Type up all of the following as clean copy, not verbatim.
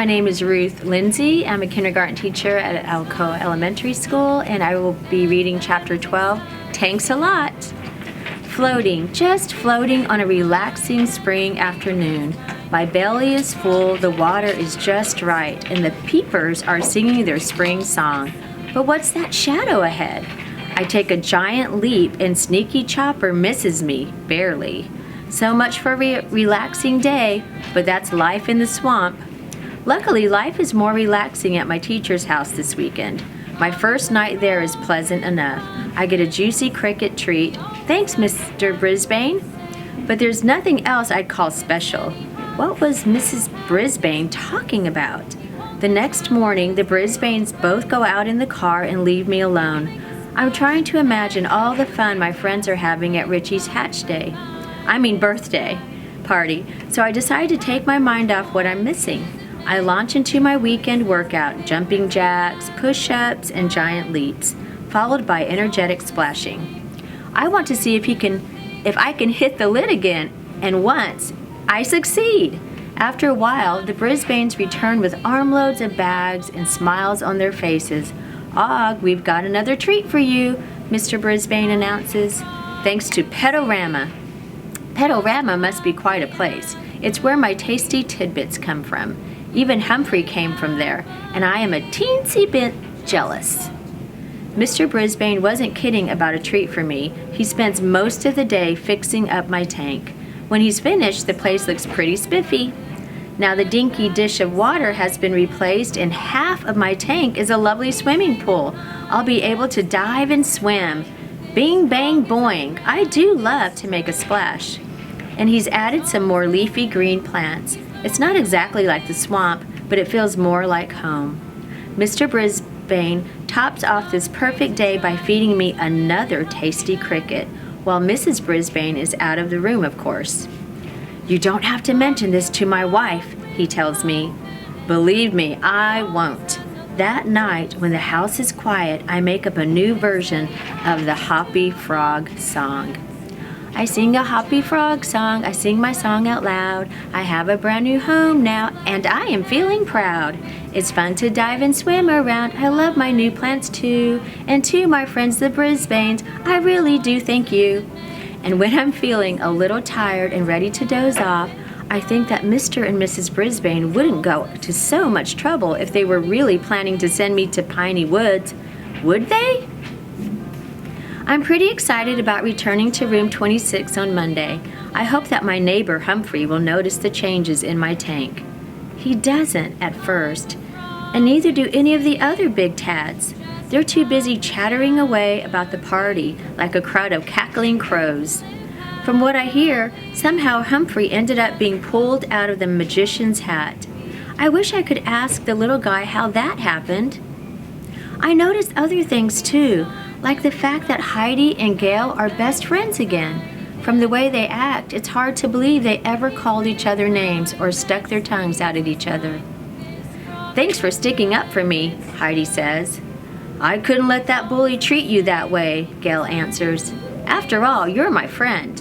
My name is Ruth Lindsey. I'm a kindergarten teacher at Alcoa Elementary School, and I will be reading chapter 12, Tanks Alot. Floating, just floating on a relaxing spring afternoon. My belly is full, the water is just right, and the peepers are singing their spring song. But what's that shadow ahead? I take a giant leap, and Sneaky Chopper misses me, barely. So much for a relaxing day, but that's life in the swamp. Luckily, life is more relaxing at my teacher's house this weekend. My first night there is pleasant enough. I get a juicy cricket treat. Thanks, Mr. Brisbane. But there's nothing else I'd call special. What was Mrs. Brisbane talking about? The next morning, the Brisbanes both go out in the car and leave me alone. I'm trying to imagine all the fun my friends are having at Richie's birthday party, so I decide to take my mind off what I'm missing. I launch into my weekend workout, jumping jacks, push-ups, and giant leaps, followed by energetic splashing. I want to see if I can hit the lid again, and once, I succeed. After a while, the Brisbanes return with armloads of bags and smiles on their faces. "Og, we've got another treat for you," Mr. Brisbane announces. Thanks to Pedorama. Pedorama must be quite a place. It's where my tasty tidbits come from. Even Humphrey came from there, and I am a teensy bit jealous. Mr. Brisbane wasn't kidding about a treat for me. He spends most of the day fixing up my tank. When he's finished, the place looks pretty spiffy. Now the dinky dish of water has been replaced, and half of my tank is a lovely swimming pool. I'll be able to dive and swim. Bing, bang, boing. I do love to make a splash. And he's added some more leafy green plants. It's not exactly like the swamp, but it feels more like home. Mr. Brisbane tops off this perfect day by feeding me another tasty cricket, while Mrs. Brisbane is out of the room, of course. "You don't have to mention this to my wife," he tells me. Believe me, I won't. That night, when the house is quiet, I make up a new version of the Hoppy Frog song. I sing a hoppy frog song, I sing my song out loud. I have a brand new home now, and I am feeling proud. It's fun to dive and swim around. I love my new plants too. And to my friends the Brisbanes, I really do thank you. And when I'm feeling a little tired and ready to doze off, I think that Mr. and Mrs. Brisbane wouldn't go to so much trouble if they were really planning to send me to Piney Woods. Would they? I'm pretty excited about returning to room 26 on Monday. I hope that my neighbor Humphrey will notice the changes in my tank. He doesn't at first, and neither do any of the other big tads. They're too busy chattering away about the party like a crowd of cackling crows. From what I hear, somehow Humphrey ended up being pulled out of the magician's hat. I wish I could ask the little guy how that happened. I noticed other things too, like the fact that Heidi and Gail are best friends again. From the way they act, it's hard to believe they ever called each other names or stuck their tongues out at each other. "Thanks for sticking up for me," Heidi says. "I couldn't let that bully treat you that way," Gail answers. "After all, you're my friend."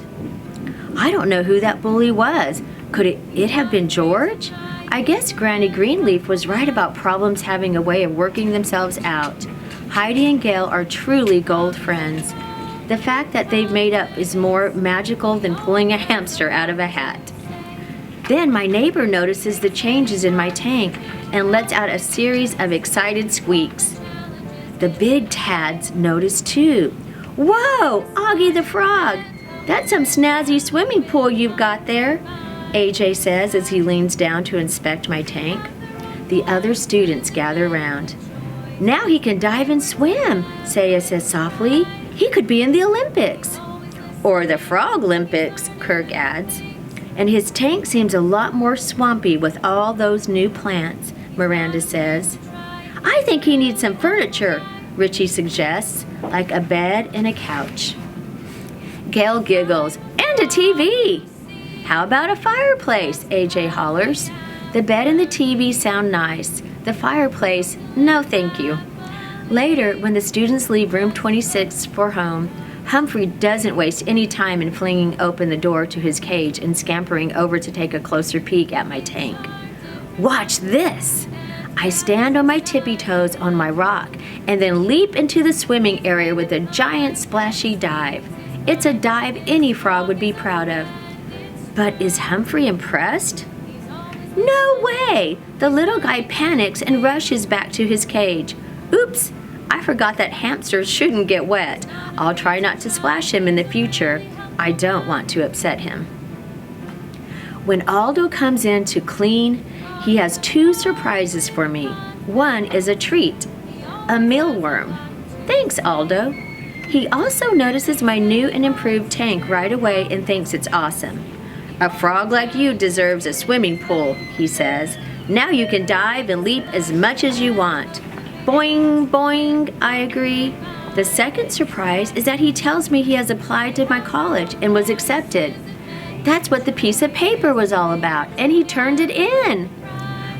I don't know who that bully was. Could it have been George? I guess Granny Greenleaf was right about problems having a way of working themselves out. Heidi and Gail are truly gold friends. The fact that they've made up is more magical than pulling a hamster out of a hat. Then my neighbor notices the changes in my tank and lets out a series of excited squeaks. The big tads notice too. "Whoa, Augie the Frog! That's some snazzy swimming pool you've got there," AJ says as he leans down to inspect my tank. The other students gather around. "Now he can dive and swim," Saya says softly. "He could be in the Olympics." "Or the Frog Olympics," Kirk adds. "And his tank seems a lot more swampy with all those new plants," Miranda says. "I think he needs some furniture," Richie suggests, like a bed and a couch. Gail giggles. "And a TV!" "How about a fireplace?" AJ hollers. The bed and the TV sound nice. The fireplace, no thank you. Later, when the students leave room 26 for home, Humphrey doesn't waste any time in flinging open the door to his cage and scampering over to take a closer peek at my tank. Watch this! I stand on my tippy toes on my rock and then leap into the swimming area with a giant splashy dive. It's a dive any frog would be proud of. But is Humphrey impressed? No way! The little guy panics and rushes back to his cage. Oops! I forgot that hamsters shouldn't get wet. I'll try not to splash him in the future. I don't want to upset him. When Aldo comes in to clean, he has 2 surprises for me. One is a treat, a mealworm. Thanks, Aldo. He also notices my new and improved tank right away and thinks it's awesome. A frog like you deserves a swimming pool, he says. Now you can dive and leap as much as you want. Boing, boing, I agree. The second surprise is that he tells me he has applied to my college and was accepted. That's what the piece of paper was all about, and he turned it in.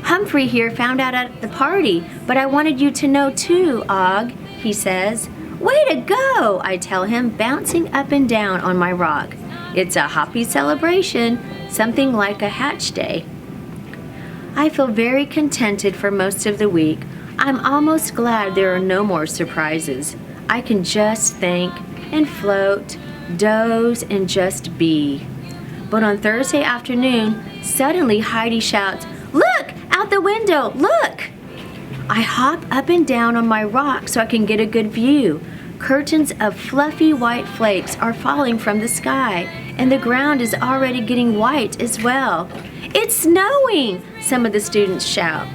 Humphrey here found out at the party, but I wanted you to know too, Og, he says. Way to go, I tell him, bouncing up and down on my rock. It's a happy celebration, something like a hatch day. I feel very contented for most of the week. I'm almost glad there are no more surprises. I can just think and float, doze, and just be. But on Thursday afternoon, suddenly Heidi shouts, "Look! Out the window! Look!" I hop up and down on my rock so I can get a good view. Curtains of fluffy white flakes are falling from the sky, and the ground is already getting white as well. It's snowing! Some of the students shout.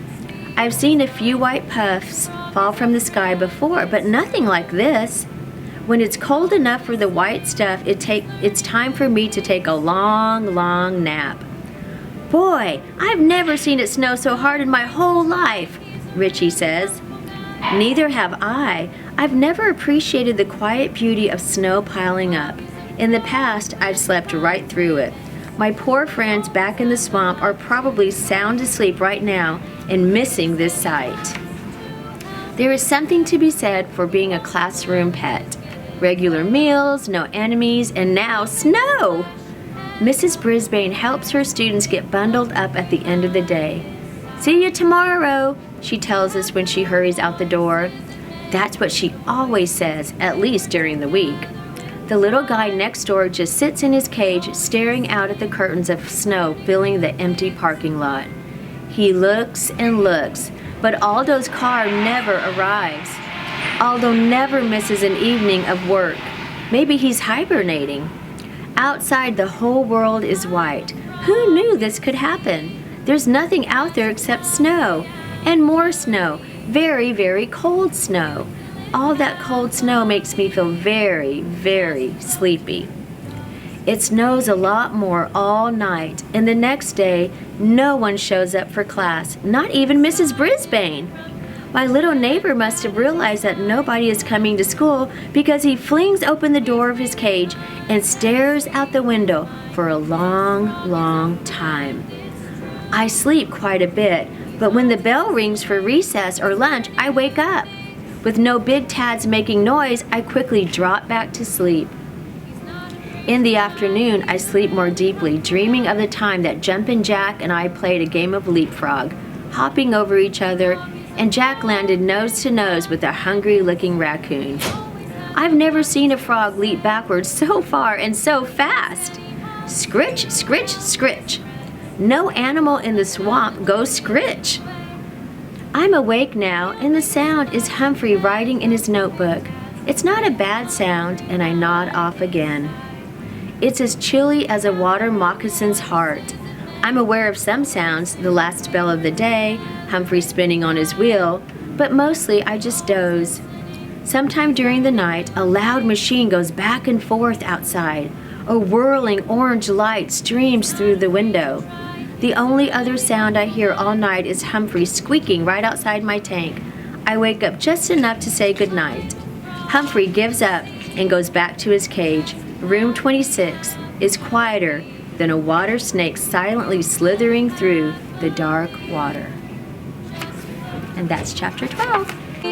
I've seen a few white puffs fall from the sky before, but nothing like this. When it's cold enough for the white stuff, it's time for me to take a long, long nap. Boy, I've never seen it snow so hard in my whole life, Richie says. Neither have I. I've never appreciated the quiet beauty of snow piling up. In the past, I've slept right through it. My poor friends back in the swamp are probably sound asleep right now and missing this sight. There is something to be said for being a classroom pet. Regular meals, no enemies, and now snow! Mrs. Brisbane helps her students get bundled up at the end of the day. See you tomorrow, she tells us when she hurries out the door. That's what she always says, at least during the week. The little guy next door just sits in his cage staring out at the curtains of snow filling the empty parking lot. He looks and looks, but Aldo's car never arrives. Aldo never misses an evening of work. Maybe he's hibernating. Outside, the whole world is white. Who knew this could happen? There's nothing out there except snow, and more snow, very, very cold snow. All that cold snow makes me feel very, very sleepy. It snows a lot more all night, and the next day, no one shows up for class, not even Mrs. Brisbane. My little neighbor must have realized that nobody is coming to school because he flings open the door of his cage and stares out the window for a long, long time. I sleep quite a bit, but when the bell rings for recess or lunch, I wake up. With no big tads making noise, I quickly drop back to sleep. In the afternoon, I sleep more deeply, dreaming of the time that Jumpin' Jack and I played a game of leapfrog, hopping over each other, and Jack landed nose to nose with a hungry-looking raccoon. I've never seen a frog leap backwards so far and so fast. Scritch, scritch, scritch. No animal in the swamp goes scritch. I'm awake now, and the sound is Humphrey writing in his notebook. It's not a bad sound, and I nod off again. It's as chilly as a water moccasin's heart. I'm aware of some sounds, the last bell of the day, Humphrey spinning on his wheel, but mostly I just doze. Sometime during the night, a loud machine goes back and forth outside. A whirling orange light streams through the window. The only other sound I hear all night is Humphrey squeaking right outside my tank. I wake up just enough to say goodnight. Humphrey gives up and goes back to his cage. Room 26 is quieter than a water snake silently slithering through the dark water. And that's chapter 12.